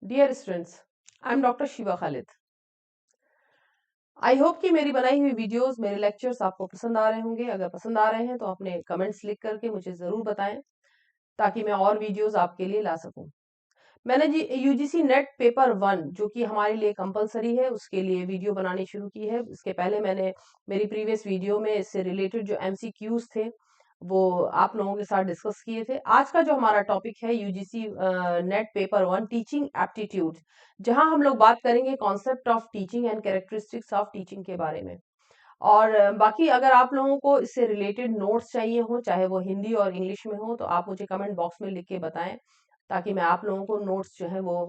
Dear students, I am doctor Shiva Khalid. I hope कि मेरी बनाई हुई वीडियोस, मेरे लेक्चर्स आपको पसंद आ रहे होंगे। अगर पसंद आ रहे हैं तो अपने कमेंट्स लिख करके मुझे ज़रूर बताएं ताकि मैं और वीडियोस आपके लिए ला सकूं। मैंने जी यूजीसी नेट पेपर 1 जो कि हमारे लिए कंपलसरी है, उसके लिए वीडियो बनानी शुरू की है। इसके पहले मैंने मेरी प्रीवियस वीडियो में इससे रिलेटेड जो एमसीक्यूज थे वो आप लोगों के साथ डिस्कस किए थे। आज का जो हमारा टॉपिक है UGC net paper 1 teaching aptitude, जहां हम लोग बात करेंगे concept of teaching and characteristics of teaching के बारे में। और बाकी अगर आप लोगों को इससे रिलेटेड नोट्स चाहिए हो, चाहे वो हिंदी और इंग्लिश में हो, तो आप मुझे कमेंट बॉक्स में लिख के बताएं ताकि मैं आप लोगों को नोट्स जो है वो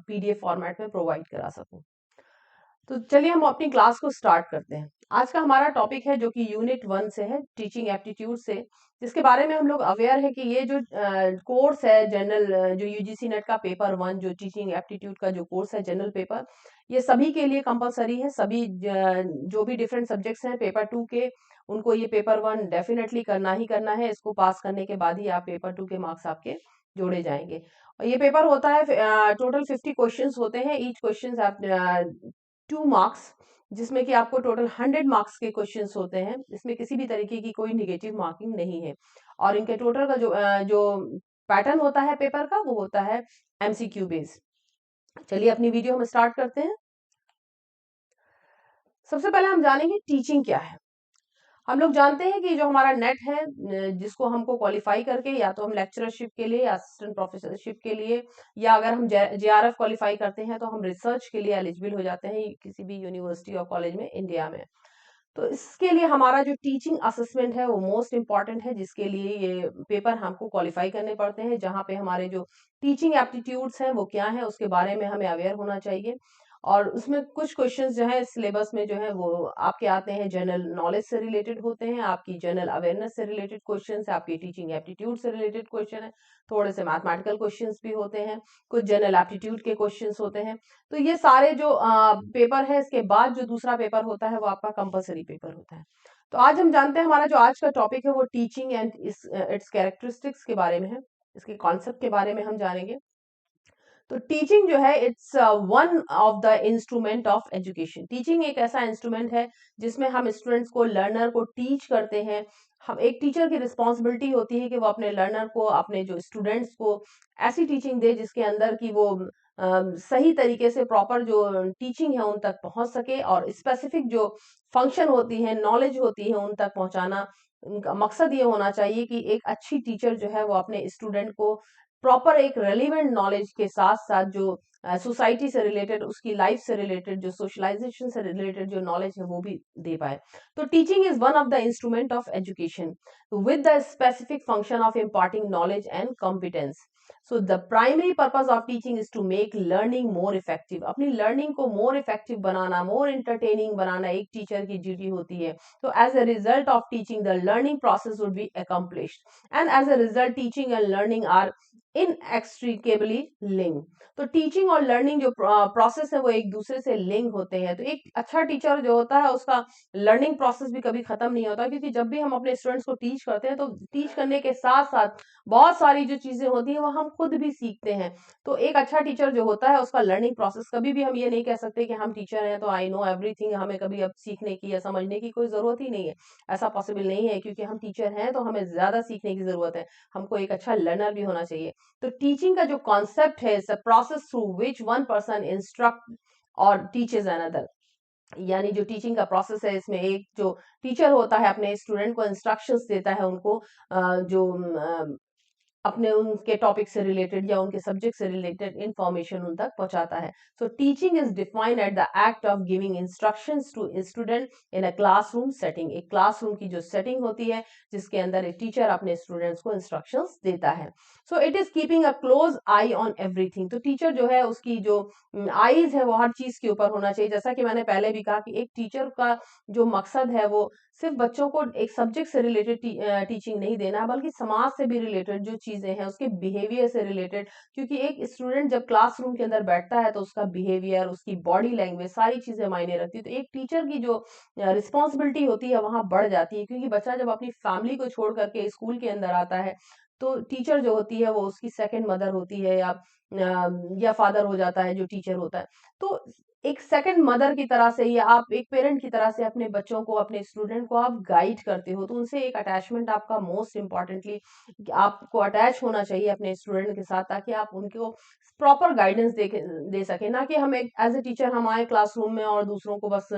पीडीएफ फॉर्मेट में प्रोवाइड करा सकूं। तो चलिए हम अपनी क्लास को स्टार्ट करते हैं। आज का हमारा टॉपिक है जो कि यूनिट 1 से है, टीचिंग एप्टीट्यूड से, जिसके बारे में हम लोग अवेयर है कि ये जो कोर्स है जनरल, जो यूजीसी नेट का पेपर 1 जो टीचिंग एप्टीट्यूड का जो कोर्स है जनरल पेपर, ये सभी के लिए कंपलसरी है। सभी जो भी डिफरेंट सब्जेक्ट्स हैं पेपर 2 के, उनको ये पेपर 1 डेफिनेटली करना ही करना है। इसको पास करने के बाद ही आप पेपर 2 के मार्क्स आपके जोड़े जाएंगे। और ये पेपर होता है, टोटल 50 क्वेश्चंस होते हैं। ईच क्वेश्चंस आप 2 मार्क्स, जिसमें कि आपको टोटल 100 मार्क्स के क्वेश्चंस होते हैं। इसमें किसी भी तरीके की कोई निगेटिव मार्किंग नहीं है। और इनके टोटल का जो पैटर्न होता है पेपर का, वो होता है एमसीक्यू बेस्ड। चलिए अपनी वीडियो हम स्टार्ट करते हैं। सबसे पहले हम जानेंगे टीचिंग क्या है। हम लोग जानते हैं कि जो हमारा नेट है, जिसको हमको क्वालिफाई करके या तो हम लेक्चरशिप के लिए या असिस्टेंट प्रोफेसरशिप के लिए, या अगर हम जेआरएफ क्वालिफाई करते हैं तो हम रिसर्च के लिए एलिजिबल हो जाते हैं किसी भी यूनिवर्सिटी और कॉलेज में इंडिया में। तो इसके लिए हमारा जो टीचिंग असेसमेंट है वो मोस्ट इम्पॉर्टेंट है, जिसके लिए ये पेपर हमको क्वालिफाई करने पड़ते हैं, जहाँ पे हमारे जो टीचिंग एप्टीट्यूड्स हैं वो क्या है उसके बारे में हमें अवेयर होना चाहिए। और उसमें कुछ क्वेश्चंस जो है सिलेबस में जो है वो आपके आते हैं, जनरल नॉलेज से रिलेटेड होते हैं, आपकी जनरल अवेयरनेस से रिलेटेड क्वेश्चंस है, आपकी टीचिंग एप्टीट्यूड से रिलेटेड क्वेश्चन है, थोड़े से मैथमेटिकल क्वेश्चंस भी होते हैं, कुछ जनरल एप्टीट्यूड के क्वेश्चंस होते हैं। तो ये सारे जो पेपर है, इसके बाद जो दूसरा पेपर होता है वो आपका कंपलसरी पेपर होता है। तो आज हम जानते हैं, हमारा जो आज का टॉपिक है वो टीचिंग एंड इट्स कैरेक्टरिस्टिक्स के बारे में है, इसके कॉन्सेप्ट के बारे में हम जानेंगे। तो टीचिंग जो है it's one of the instrument of education. Teaching एक ऐसा इंस्ट्रूमेंट है जिसमें हम स्टूडेंट्स को, लर्नर को टीच करते हैं। हम एक टीचर की रिस्पॉन्सिबिलिटी होती है कि वो अपने लर्नर को, अपने जो स्टूडेंट्स को ऐसी टीचिंग दे जिसके अंदर की वो सही तरीके से प्रॉपर जो टीचिंग है उन तक पहुंच सके, और स्पेसिफिक जो फंक्शन होती है, नॉलेज होती है, उन तक पहुंचाना। उनका मकसद ये होना चाहिए कि एक अच्छी टीचर जो है वो अपने स्टूडेंट को प्रॉपर एक रेलिवेंट नॉलेज के साथ साथ जो सोसाइटी से रिलेटेड, उसकी लाइफ से रिलेटेड, जो सोशलाइजेशन से रिलेटेड जो नॉलेज है वो भी दे पाए। तो teaching is one of the instrument of education with the specific function of imparting knowledge and competence. So the primary purpose of teaching is to make learning more effective. अपनी learning को more effective बनाना, मोर entertaining बनाना एक teacher की duty होती है। तो as a result of teaching the learning process would be accomplished, and as a result teaching and learning are inextricably link. तो teaching और learning जो प्रोसेस है वो एक दूसरे से लिंक होते हैं। तो एक अच्छा टीचर जो होता है उसका लर्निंग प्रोसेस भी कभी खत्म नहीं होता, क्योंकि जब भी हम अपने स्टूडेंट्स को टीच करते हैं तो टीच करने के साथ साथ बहुत सारी जो चीजें होती हैं वो हम खुद भी सीखते हैं। तो एक अच्छा टीचर जो होता है उसका लर्निंग प्रोसेस, कभी भी हम ये नहीं कह सकते कि हम टीचर हैं तो आई नो एवरीथिंग, हमें कभी अब सीखने की या समझने की कोई जरूरत ही नहीं है। ऐसा पॉसिबल नहीं है, क्योंकि हम टीचर हैं तो हमें ज्यादा सीखने की जरूरत है। हमको एक अच्छा लर्नर भी होना चाहिए। तो टीचिंग का जो कॉन्सेप्ट है, it's a process through which one person instruct और टीचेज अनदर। यानी जो टीचिंग का प्रोसेस है, इसमें एक जो टीचर होता है अपने स्टूडेंट को इंस्ट्रक्शंस देता है, उनको जो अपने उनके टॉपिक से रिलेटेड या उनके सब्जेक्ट से रिलेटेड इंफॉर्मेशन उन तक पहुंचाता है। So teaching is defined at the act of giving instructions to student in a classroom setting. एक क्लासरूम की जो सेटिंग होती है जिसके अंदर एक टीचर अपने स्टूडेंट्स को इंस्ट्रक्शंस देता है। सो it is keeping a close I on everything. तो टीचर जो है उसकी जो आईज है वो हर चीज के ऊपर होना चाहिए। जैसा कि मैंने पहले भी कहा कि एक टीचर का जो मकसद है वो सिर्फ बच्चों को एक सब्जेक्ट से रिलेटेड टीचिंग नहीं देना है, बल्कि समाज से भी रिलेटेड जो चीजें हैं, उसके बिहेवियर से रिलेटेड। क्योंकि एक स्टूडेंट जब क्लासरूम के अंदर बैठता है तो उसका बिहेवियर, उसकी बॉडी लैंग्वेज, सारी चीजें मायने रखती है। तो एक टीचर की जो रिस्पॉन्सिबिलिटी होती है वहां बढ़ जाती है, क्योंकि बच्चा जब अपनी फैमिली को छोड़ करके स्कूल के अंदर आता है तो टीचर जो होती है वो उसकी सेकंड मदर होती है, या फादर हो जाता है जो टीचर होता है। तो एक सेकंड मदर की तरह से या आप एक पेरेंट की तरह से अपने बच्चों को, अपने स्टूडेंट को आप गाइड करते हो, तो उनसे एक अटैचमेंट आपका मोस्ट इम्पोर्टेंटली आपको अटैच होना चाहिए अपने स्टूडेंट के साथ, ताकि आप उनको प्रॉपर गाइडेंस दे सके। ना कि हम एक एज ए टीचर हम आए क्लासरूम में और दूसरों को बस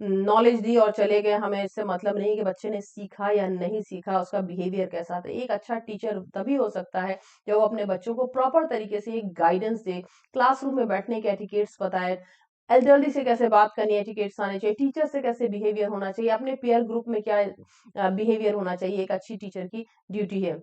नॉलेज दी और चले गए, हमें इससे मतलब नहीं कि बच्चे ने सीखा या नहीं सीखा, उसका बिहेवियर कैसा था। एक अच्छा टीचर तभी हो सकता है जब वो अपने बच्चों को प्रॉपर तरीके से एक गाइडेंस दे, क्लासरूम में बैठने के एटिकेट्स बताए, एल्डरली से कैसे बात करनी है, एटिकेट्स आने चाहिए, टीचर से कैसे बिहेवियर होना चाहिए, अपने पीयर ग्रुप में क्या बिहेवियर होना चाहिए, एक अच्छी टीचर की ड्यूटी है।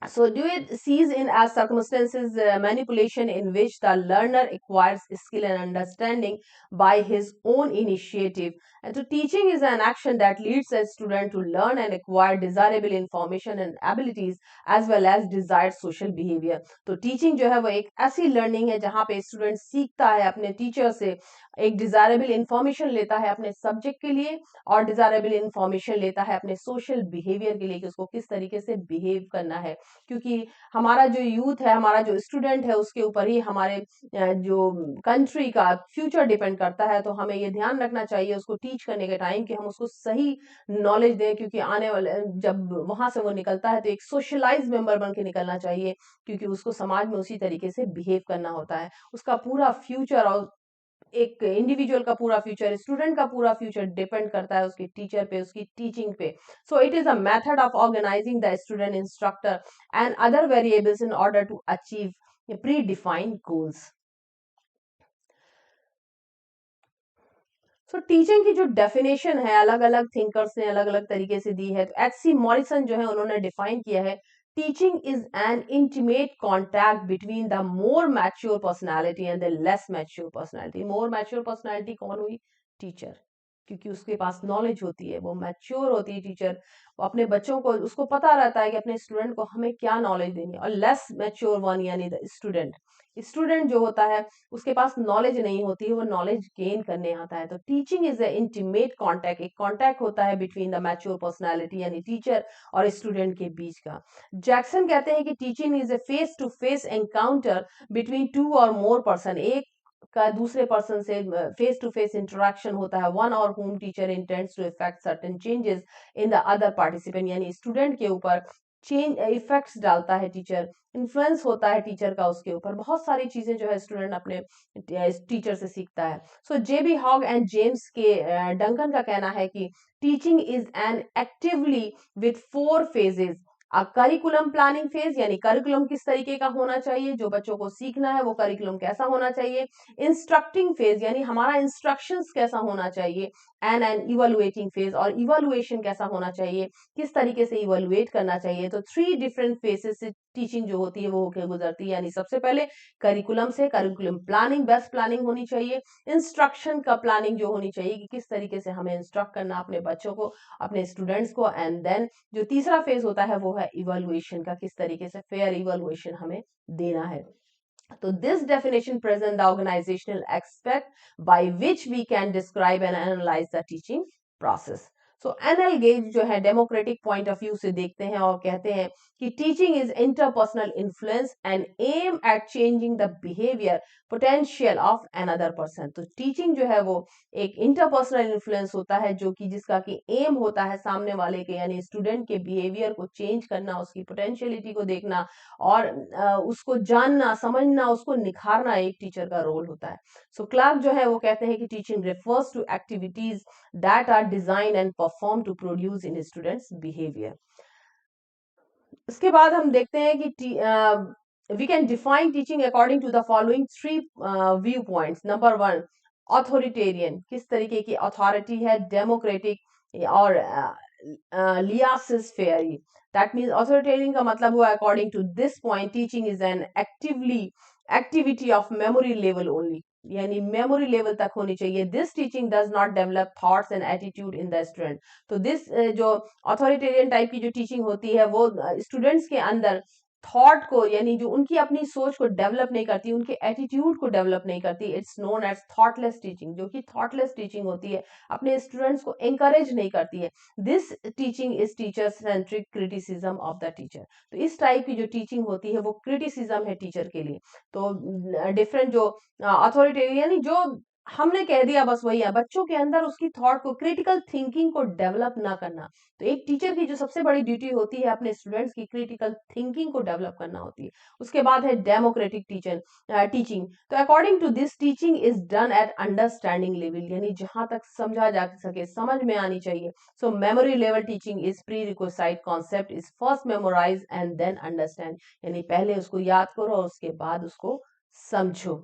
So, do it sees in as circumstances manipulation in which the learner acquires skill and understanding by his own initiative. And so, teaching is an action that leads a student to learn and acquire desirable information and abilities as well as desired social behavior. तो teaching जो है वो एक ऐसी learning है जहाँ पे student सीखता है अपने teacher से, एक desirable information लेता है अपने subject के लिए और desirable information लेता है अपने social behavior के लिए कि उसको किस तरीके से behave करना है। क्योंकि हमारा जो यूथ है, हमारा जो स्टूडेंट है, उसके ऊपर ही हमारे जो कंट्री का फ्यूचर डिपेंड करता है। तो हमें ये ध्यान रखना चाहिए उसको टीच करने के टाइम कि हम उसको सही नॉलेज दें, क्योंकि आने वाले जब वहां से वो निकलता है तो एक सोशलाइज मेंबर बन के निकलना चाहिए, क्योंकि उसको समाज में उसी तरीके से बिहेव करना होता है। उसका पूरा फ्यूचर और एक इंडिविजुअल का पूरा फ्यूचर, स्टूडेंट का पूरा फ्यूचर डिपेंड करता है उसके टीचर पे, उसकी टीचिंग पे। So it is a method of organizing the student, instructor and other variables in order to achieve predefined goals. सो टीचिंग की जो डेफिनेशन है अलग अलग थिंकर्स ने अलग अलग तरीके से दी है। तो एच.सी. मॉरिसन जो है उन्होंने डिफाइन किया है, teaching is N intimate contact between the more mature personality and the less mature personality. More mature personality कौन हुई? टीचर, क्योंकि उसके पास नॉलेज होती है, वो मैच्योर होती है टीचर, वो अपने बच्चों को, उसको पता रहता है कि अपने स्टूडेंट को हमें क्या नॉलेज देनी है। और लेस मैच्योर वन यानी द स्टूडेंट, स्टूडेंट जो होता है उसके पास नॉलेज नहीं होती है, वो नॉलेज गेन करने आता है। तो teaching is a intimate contact, एक कॉन्टैक्ट होता है बिटवीन द मैच्योर पर्सनैलिटी यानी टीचर और स्टूडेंट के बीच का। जैक्सन कहते हैं कि teaching is a face to face encounter between two or more person, एक का दूसरे पर्सन से फेस टू फेस इंटरेक्शन होता है, one or whom teacher intends to effect certain changes in the other participant, यानी स्टूडेंट के ऊपर change effects डालता है टीचर, इन्फ्लुएंस होता है टीचर का उसके ऊपर, बहुत सारी चीजें जो है स्टूडेंट अपने टीचर से सीखता है। सो जेबी हॉग एंड जेम्स के डंकन का कहना है कि teaching is N actively with 4 phases, curriculum planning phase, यानी करिकुलम किस तरीके का होना चाहिए, जो बच्चों को सीखना है वो करिकुलम कैसा होना चाहिए, इंस्ट्रक्टिंग फेज यानी हमारा इंस्ट्रक्शंस कैसा होना चाहिए, एन इवेलुएटिंग फेज, और इवेलुएशन कैसा होना चाहिए, किस तरीके से इवेलुएट करना चाहिए। तो 3 डिफरेंट फेजेस से टीचिंग जो होती है वो होकर गुजरती है, यानी सबसे पहले करिकुलम से, करिकुलम प्लानिंग, बेस्ट प्लानिंग होनी चाहिए, इंस्ट्रक्शन का प्लानिंग जो होनी चाहिए कि किस तरीके से हमें इंस्ट्रक्ट करना अपने बच्चों को, अपने स्टूडेंट्स को, एंड देन जो तीसरा फेज होता है वो है इवेलुएशन का, किस तरीके से फेयर इवेलुएशन हमें देना है। So this definition presents the organizational aspect by which we can describe and analyze the teaching process. So NL gauge जो है डेमोक्रेटिक पॉइंट ऑफ व्यू से देखते हैं और कहते हैं कि teaching is interpersonal influence and aim at changing the behaviour potential of another person. तो टीचिंग जो है वो एक इंटरपर्सनल इन्फ्लुएंस होता है जो कि जिसका कि एम होता है सामने वाले के यानी स्टूडेंट के बिहेवियर को चेंज करना, उसकी पोटेंशियलिटी को देखना और उसको जानना समझना, उसको निखारना एक टीचर का रोल होता है। सो क्लार्क जो है वो कहते हैं कि teaching refers to activities that are design and perform to produce in students behaviour. इसके बाद हम देखते हैं कि we can define teaching according to the following 3 viewpoints. Number 1, authoritarian, किस तरीके की अथॉरिटी है, डेमोक्रेटिक और laissez faire. That means authoritarian का मतलब हुआ according to this point teaching is an activity of memory level only, यानी मेमोरी लेवल तक होनी चाहिए। This teaching does not develop thoughts and attitude in the student. तो this जो authoritarian type की जो टीचिंग होती है वो स्टूडेंट्स के अंदर थॉट को, यानी जो उनकी अपनी सोच को डेवलप नहीं करती, उनके एटीट्यूड को डेवलप नहीं करती, it's known as thoughtless teaching. जो कि थॉटलेस टीचिंग होती है, अपने स्टूडेंट्स को एंकरेज नहीं करती है। This teaching is teacher centric criticism of the teacher. तो इस टाइप की जो टीचिंग होती है वो क्रिटिसिज्म है टीचर के लिए। तो डिफरेंट जो अथॉरिटेरियन, यानी जो हमने कह दिया बस वही है, बच्चों के अंदर उसकी थॉट को, क्रिटिकल थिंकिंग को डेवलप ना करना। तो एक टीचर की जो सबसे बड़ी ड्यूटी होती है, अपने स्टूडेंट्स की क्रिटिकल थिंकिंग को डेवलप करना होती है। उसके बाद है डेमोक्रेटिक टीचिंग। तो according to this, teaching is done at understanding level, यानी जहां तक समझा जा सके, समझ में आनी चाहिए। So memory level teaching is prerequisite concept is first memorise and then understand, यानी पहले उसको याद करो और उसके बाद उसको समझो।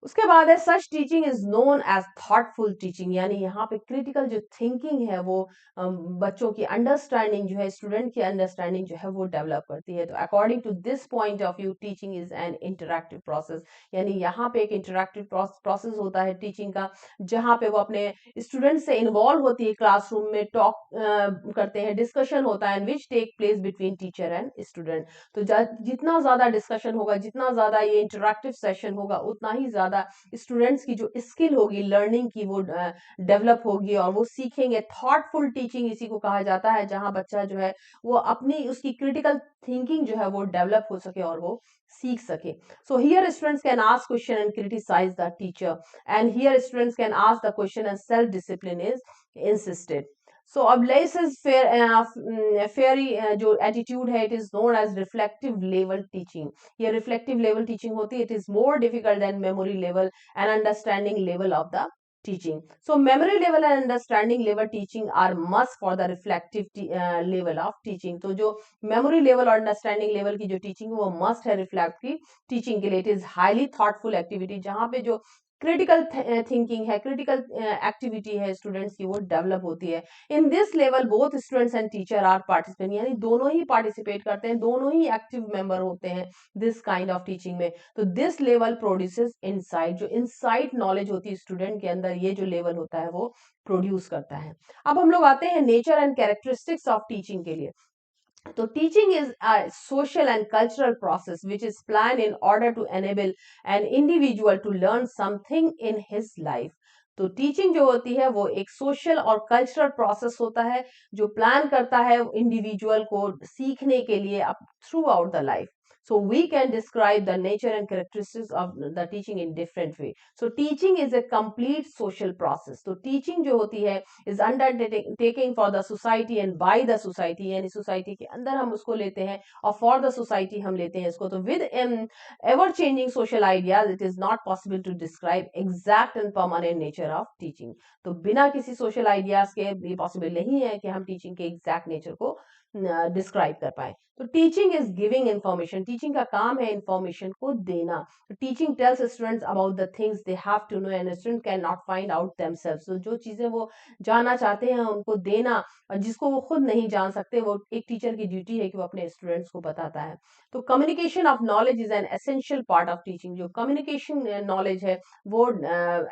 उसके बाद है such teaching is known as thoughtful teaching, यानी यहाँ पे क्रिटिकल जो थिंकिंग है वो बच्चों की अंडरस्टैंडिंग जो है, स्टूडेंट की अंडरस्टैंडिंग जो है वो डेवलप करती है। तो according to this point of view, teaching is an interactive process, यानी यहाँ पे एक इंटरैक्टिव प्रोसेस होता है टीचिंग का, जहाँ पे वो अपने स्टूडेंट से इन्वॉल्व होती है, क्लासरूम में टॉक करते हैं, डिस्कशन होता है, which take place between teacher and student. तो जितना ज्यादा डिस्कशन होगा, जितना ज्यादा ये इंटरैक्टिव सेशन होगा, उतना ही ज्यादा स्टूडेंट्स की जो स्किल होगी लर्निंग की वो डेवलप होगी और वो सीखेंगे। थॉटफुल टीचिंग इसी को कहा जाता है, जहां बच्चा जो है वो अपनी उसकी क्रिटिकल थिंकिंग जो है वो डेवलप हो सके और वो सीख सके। So here students can ask question and criticise the teacher, and here students can ask the question and self discipline is insisted. So अब लेसेस फेयरी जो एटीट्यूड है, it is known as reflective level teaching. ये reflective level teaching होती है, it is more difficult than memory level and understanding level of the teaching. So memory level and understanding level teaching are must for the reflective level of teaching. तो जो memory level और understanding level की जो teaching वो must है reflective teaching के लिए। it is highly thoughtful activity, जहाँ पे जो क्रिटिकल थिंकिंग है, क्रिटिकल एक्टिविटी है स्टूडेंट्स की, वो डेवलप होती है। In this level both students and teacher are participant, यानी दोनों ही पार्टिसिपेट करते हैं, दोनों ही एक्टिव मेंबर होते हैं दिस काइंड ऑफ टीचिंग में। तो दिस लेवल प्रोड्यूसेस इनसाइट, जो इनसाइट नॉलेज होती है स्टूडेंट के अंदर, ये जो लेवल होता है वो प्रोड्यूस करता है। अब हम लोग आते हैं nature and characteristics of teaching के लिए। तो teaching is a social and cultural process which is plan in order to enable an individual to learn something in his life. तो टीचिंग जो होती है वो एक सोशल और कल्चरल प्रोसेस होता है, जो प्लान करता है इंडिविजुअल को सीखने के लिए through out the life. So we can describe the nature and characteristics of the teaching in different way. So teaching is a complete social process. तो teaching जो होती है is undertaking for the society and by the society, यानी society के अंदर हम उसको लेते हैं और for the society हम लेते हैं इसको। तो with ever changing social ideas, it is not possible to describe exact and permanent nature of teaching. तो बिना किसी social ideas के ये possible नहीं है कि हम teaching के exact nature को डिस्क्राइब कर पाए। तो teaching is giving information, teaching का काम है इंफॉर्मेशन को देना। Teaching tells students about the things they have to know and student can not find out themselves. तो जो चीजें वो जानना चाहते हैं उनको देना, और जिसको वो खुद नहीं जान सकते, वो एक टीचर की ड्यूटी है कि वो अपने स्टूडेंट्स को बताता है। तो communication of knowledge is an essential part of teaching. जो कम्युनिकेशन नॉलेज है वो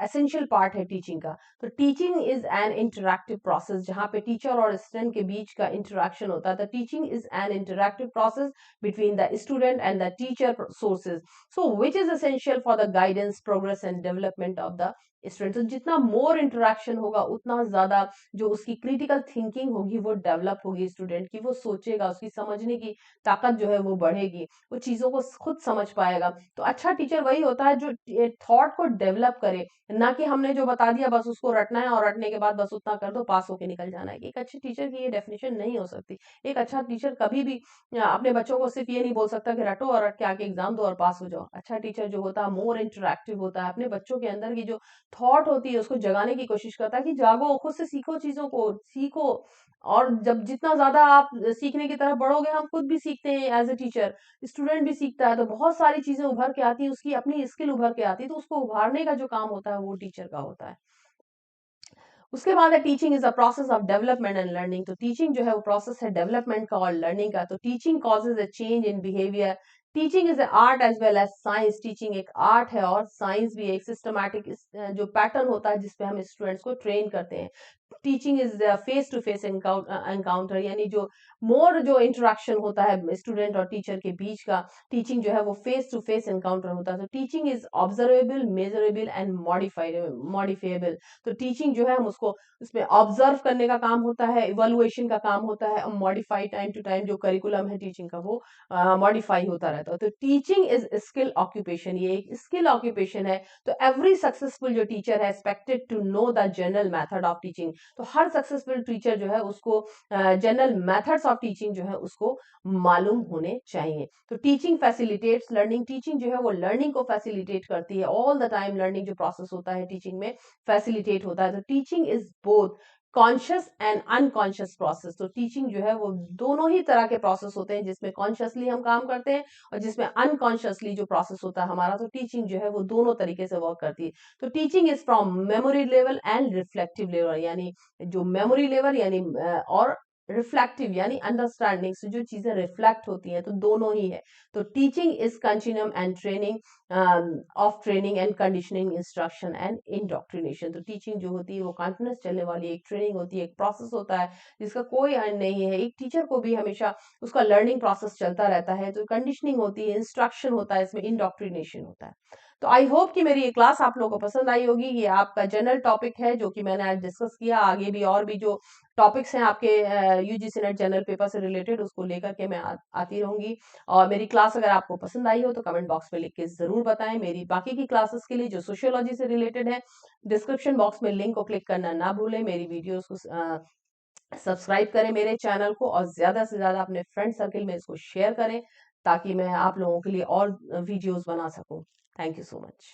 एसेंशियल पार्ट है टीचिंग का। तो teaching is an interactive process, जहां पे टीचर और स्टूडेंट के बीच का इंटरेक्शन होता है। The teaching is an interactive process between the student and the teacher sources, so which is essential for the guidance, progress and development of the student. तो जितना मोर इंटरेक्शन होगा उतना ज्यादा जो उसकी क्रिटिकल थिंकिंग होगी वो डेवलप होगी स्टूडेंट की, वो सोचेगा, उसकी समझने की ताकत जो है वो बढ़ेगी, वो चीजों को खुद समझ पाएगा। तो अच्छा टीचर वही होता है जो थॉट को डेवलप करे, ना कि हमने जो बता दिया बस उसको रटना है और रटने के बाद बस उतना कर दो, पास होके निकल जाना है। एक अच्छे टीचर की ये डेफिनेशन नहीं हो सकती। एक अच्छा टीचर कभी भी अपने बच्चों को सिर्फ ये नहीं बोल सकता कि रटो और रट के आके एग्जाम दो और पास हो जाओ। अच्छा टीचर जो होता है मोर इंटरेक्टिव होता है, अपने बच्चों के अंदर की जो थॉट होती है उसको जगाने की कोशिश करता है कि जागो, खुद से सीखो, चीजों को सीखो। और जब जितना ज्यादा आप सीखने की तरफ बढ़ोगे, हम खुद भी सीखते हैं एज ए टीचर, स्टूडेंट भी सीखता है, तो बहुत सारी चीजें उभर के आती है, उसकी अपनी स्किल उभर के आती है, तो उसको उभारने का जो काम होता है वो टीचर का होता है। उसके बाद है teaching is a process of development and learning. तो टीचिंग जो है वो प्रोसेस है डेवलपमेंट का और लर्निंग का। तो teaching causes a change in behaviour. Teaching is art as well as science. Teaching एक आर्ट है और साइंस भी एक सिस्टमैटिक जो पैटर्न होता है जिसपे हम स्टूडेंट्स को ट्रेन करते हैं। Teaching is face to face encounter, यानी जो मोर जो इंटरेक्शन होता है स्टूडेंट और टीचर के बीच का, टीचिंग जो है वो फेस टू फेस एनकाउंटर होता है। तो teaching is observable, measurable and modifiable. तो टीचिंग जो है हम उसको उसमें ऑब्जर्व करने का काम होता है, इवेलुएशन का काम होता है, और मॉडिफाई टाइम टू टाइम जो करिकुलम है टीचिंग का वो मॉडिफाई होता रहता है। तो टीचिंग इज स्किल ऑक्यूपेशन, ये एक स्किल ऑक्यूपेशन है। तो एवरी सक्सेसफुल जो टीचर है expected to know the general method of teaching. तो हर सक्सेसफुल टीचर जो है उसको जनरल मेथड्स ऑफ टीचिंग जो है उसको मालूम होने चाहिए। तो टीचिंग फैसिलिटेट्स लर्निंग, टीचिंग जो है वो लर्निंग को फैसिलिटेट करती है। ऑल द टाइम लर्निंग जो प्रोसेस होता है टीचिंग में फैसिलिटेट होता है। तो teaching is both conscious and unconscious process. तो टीचिंग जो है वो दोनों ही तरह के प्रोसेस होते हैं, जिसमें कॉन्शियसली हम काम करते हैं और जिसमें अनकॉन्शियसली जो प्रोसेस होता है हमारा। तो टीचिंग जो है वो दोनों तरीके से वर्क करती है। तो teaching is from memory level and reflective level, यानी जो मेमोरी लेवल यानी और रिफ्लेक्टिव यानी अंडरस्टैंडिंग से जो चीजें रिफ्लेक्ट होती हैं, तो दोनों ही है। तो teaching is continuum and training of training and conditioning, instruction and indoctrination. तो टीचिंग जो होती है वो कंटिन्यूस चलने वाली एक ट्रेनिंग होती है, एक प्रोसेस होता है जिसका कोई एंड नहीं है। एक टीचर को भी हमेशा उसका लर्निंग प्रोसेस चलता रहता है। तो कंडीशनिंग होती है, इंस्ट्रक्शन होता है, इसमें इंडोक्ट्रिनेशन होता है। तो आई होप कि मेरी ये क्लास आप लोगों को पसंद आई होगी। ये आपका जनरल टॉपिक है जो कि मैंने आज डिस्कस किया। आगे भी और भी जो टॉपिक्स हैं आपके यूजीसी नेट जनरल पेपर से रिलेटेड, उसको लेकर के मैं आती रहूंगी। और मेरी क्लास अगर आपको पसंद आई हो तो कमेंट बॉक्स में लिख के जरूर बताएं। मेरी बाकी की क्लासेस के लिए जो सोशियोलॉजी से रिलेटेड है, डिस्क्रिप्शन बॉक्स में लिंक को क्लिक करना ना भूलें। मेरी वीडियोस को सब्सक्राइब करें मेरे चैनल को, और ज्यादा से ज्यादा अपने फ्रेंड सर्कल में इसको शेयर करें ताकि मैं आप लोगों के लिए और वीडियोस बना सकूं। Thank you so much.